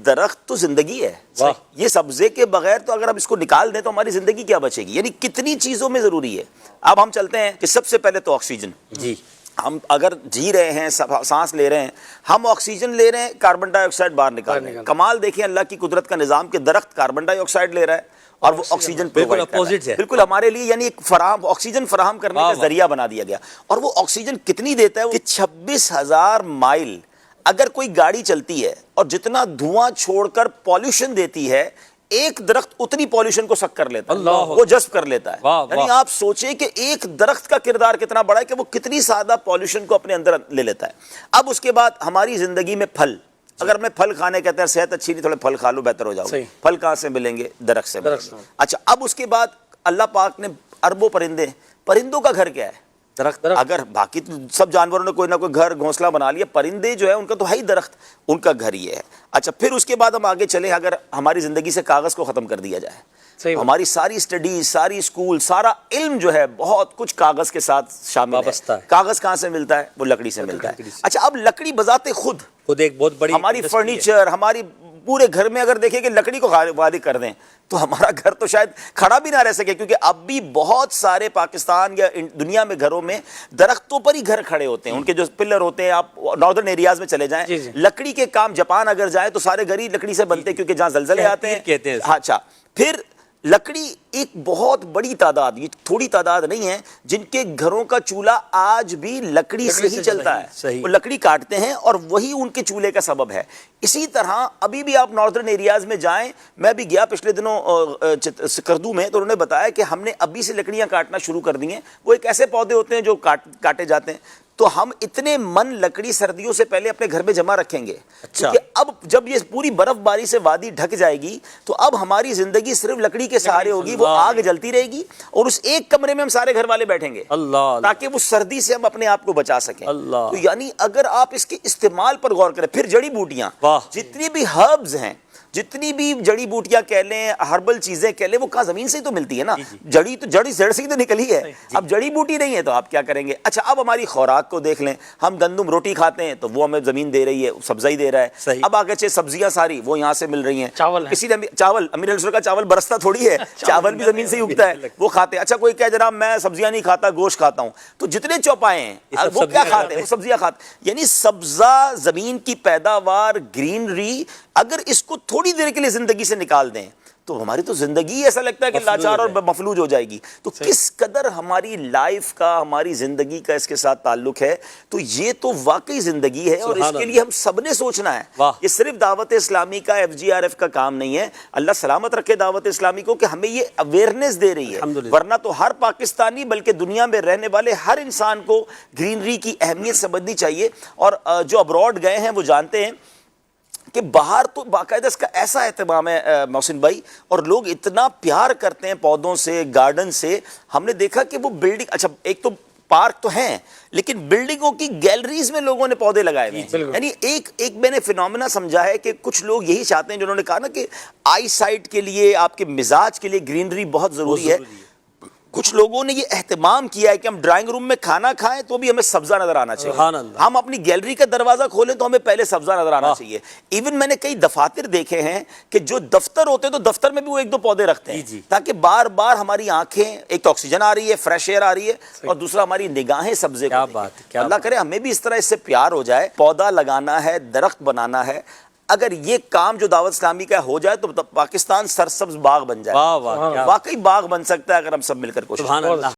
درخت تو زندگی ہے. یہ سبزے کے بغیر تو اگر ہم اس کو نکال دیں تو ہماری زندگی کیا بچے گی؟ یعنی کتنی چیزوں میں ضروری ہے. اب ہم چلتے ہیں کہ سب سے پہلے تو آکسیجن. جی ہم اگر جی رہے ہیں، سانس لے رہے ہیں، ہم آکسیجن لے رہے ہیں، کاربن ڈائی آکسائڈ باہر نکال رہے ہیں. کمال دیکھیں اللہ کی قدرت کا نظام کہ درخت کاربن ڈائی آکسائڈ لے رہا ہے اور وہ آکسیجن بالکل اپوزٹ ہے. بالکل ہمارے لیے یعنی ایک آکسیجن فراہم کرنے کا ذریعہ بنا دیا گیا. اور وہ آکسیجن کتنی دیتا ہے کہ 26,000 مائل اگر کوئی گاڑی چلتی ہے اور جتنا دھواں چھوڑ کر پالیوشن دیتی ہے، ایک درخت اتنی پالیوشن کو سک کر لیتا ہے، وہ جذب کر لیتا ہے. یعنی آپ سوچیں کہ ایک درخت کا کردار کتنا بڑا ہے کہ وہ کتنی سادہ پالیوشن کو اپنے اندر لے لیتا ہے. اب اس کے بعد ہماری زندگی میں پھل، اگر میں پھل کھانے کہتے ہیں صحت اچھی نہیں، تھوڑے پھل کھا لو بہتر ہو جاؤ. پھل کہاں سے ملیں گے؟ درخت سے ملیں گے. اچھا اب اس کے بعد اللہ پاک نے اربوں پرندوں کا گھر کیا ہے؟ درخت. اگر باقی سب جانوروں نے کوئی نہ کوئی گھر گھونسلہ بنا لیا، پرندے جو ہے ان کا تو ہے ہی درخت، ان کا گھر یہ ہے. اچھا پھر اس کے بعد ہم آگے چلیں، اگر ہماری زندگی سے کاغذ کو ختم کر دیا جائے، ہماری ساری اسٹڈیز، ساری اسکول، سارا علم جو ہے بہت کچھ کاغذ کے ساتھ شامل ہے. کاغذ کہاں سے ملتا ہے؟ وہ لکڑی سے ملتا ہے. اچھا اب لکڑی بذات خود ایک بہت بڑی ہماری فرنیچر، ہماری پورے گھر میں اگر دیکھیں کہ لکڑی کو خالی کر دیں تو ہمارا گھر تو شاید کھڑا بھی نہ رہ سکے، کیونکہ اب بھی بہت سارے پاکستان یا دنیا میں گھروں میں درختوں پر ہی گھر کھڑے ہوتے ہیں. ان کے جو پلر ہوتے ہیں، آپ ناردرن ایریاز میں چلے جائیں، لکڑی کے کام، جاپان اگر جائیں تو سارے گھر ہی لکڑی سے بنتے ہیں، کیونکہ جہاں زلزلے آتے ہیں. اچھا پھر لکڑی ایک بہت بڑی تعداد، یہ تھوڑی تعداد نہیں ہے، جن کے گھروں کا چولہا آج بھی لکڑی سے ہی چلتا ہے. وہ لکڑی کاٹتے ہیں اور وہی ان کے چولہے کا سبب ہے. اسی طرح ابھی بھی آپ ناردرن ایریاز میں جائیں، میں بھی گیا پچھلے دنوں سکردو میں، تو انہوں نے بتایا کہ ہم نے ابھی سے لکڑیاں کاٹنا شروع کر دی ہیں. وہ ایک ایسے پودے ہوتے ہیں جو کاٹے جاتے ہیں. تو ہم اتنے من لکڑی سردیوں سے پہلے اپنے گھر میں جمع رکھیں گے، کیونکہ اب جب یہ پوری برف باری سے وادی ڈھک جائے گی تو اب ہماری زندگی صرف لکڑی کے سہارے ہوگی. وہ آگ جلتی رہے گی اور اس ایک کمرے میں ہم سارے گھر والے بیٹھیں گے تاکہ وہ سردی سے ہم اپنے آپ کو بچا سکیں. تو یعنی اگر آپ اس کے استعمال پر غور کریں، پھر جڑی بوٹیاں، جتنی بھی ہربز ہیں، جتنی بھی جڑی بوٹیاں کہہ لیں، ہربل چیزیں کہہ لیں، وہ کہاں زمین سے ہی تو ملتی ہے نا. جڑی جڑ سے ہی تو نکلی ہے. اب جڑی بوٹی نہیں ہے تو آپ کیا کریں گے؟ اچھا اب ہماری خوراک کو دیکھ لیں، ہم گندم روٹی کھاتے ہیں تو وہ ہمیں زمین دے رہی ہے، سبزہ ہی دے رہا ہے. اب آگے چاہے سبزیاں ساری وہ یہاں سے مل رہی ہیں. کسی نے چاول، امیر السر کا چاول برستا تھوڑی ہے، چاول بھی زمین سے ہی اگتا ہے، وہ کھاتے ہیں. اچھا کوئی کہہ جناب میں سبزیاں نہیں کھاتا، گوشت کھاتا ہوں، تو جتنے چوپائے ہیں وہ کیا کھاتے ہیں؟ وہ سبزیاں کھاتے ہیں. یعنی سبزہ، زمین کی پیداوار، گرینری، اگر اس کو تھوڑی دیر کے لیے زندگی سے نکال دیں تو ہماری تو زندگی ایسا لگتا ہے کہ لاچار اور مفلوج ہو جائے گی. تو کس قدر ہماری لائف کا، ہماری زندگی کا اس کے ساتھ تعلق ہے. تو یہ تو واقعی زندگی ہے اور اس کے لیے ہم سب نے سوچنا ہے. یہ صرف دعوت اسلامی کا، FGRF کا کام نہیں ہے. اللہ سلامت رکھے دعوت اسلامی کو کہ ہمیں یہ اویئرنیس دے رہی ہے، ورنہ تو ہر پاکستانی بلکہ دنیا میں رہنے والے ہر انسان کو گرینری کی اہمیت سمجھنی چاہیے. اور جو ابراڈ گئے ہیں وہ جانتے ہیں کہ باہر تو باقاعدہ اس کا ایسا اہتمام ہے محسن بھائی، اور لوگ اتنا پیار کرتے ہیں پودوں سے، گارڈن سے. ہم نے دیکھا کہ وہ بلڈنگ، اچھا ایک تو پارک تو ہیں لیکن بلڈنگوں کی گیلریز میں لوگوں نے پودے لگائے ہوئے ہیں. یعنی ایک میں نے فینومینا سمجھا ہے کہ کچھ لوگ یہی چاہتے ہیں، جنہوں نے کہا نا کہ آئی سائٹ کے لیے، آپ کے مزاج کے لیے گرینری بہت ضروری ہے. کچھ لوگوں نے یہ اہتمام کیا ہے کہ ہم ڈرائنگ روم میں کھانا کھائیں تو بھی ہمیں سبزہ نظر آنا چاہیے. ہم اپنی گیلری کا دروازہ کھولیں تو ہمیں پہلے سبزہ نظر آنا چاہیے. ایون میں نے کئی دفاتر دیکھے ہیں کہ جو دفتر ہوتے ہیں تو دفتر میں بھی وہ ایک دو پودے رکھتے ہیں تاکہ بار بار ہماری آنکھیں، ایک تو آکسیجن آ رہی ہے، فریش ایئر آ رہی ہے، اور دوسرا ہماری نگاہیں سبزے کو. اللہ کرے ہمیں بھی اس طرح اس سے پیار ہو جائے. پودا لگانا ہے، درخت بنانا ہے. اگر یہ کام جو دعوت اسلامی کا ہو جائے تو پاکستان سرسبز باغ بن جائے. واقعی باغ بن سکتا ہے اگر ہم سب مل کر کوشش کریں.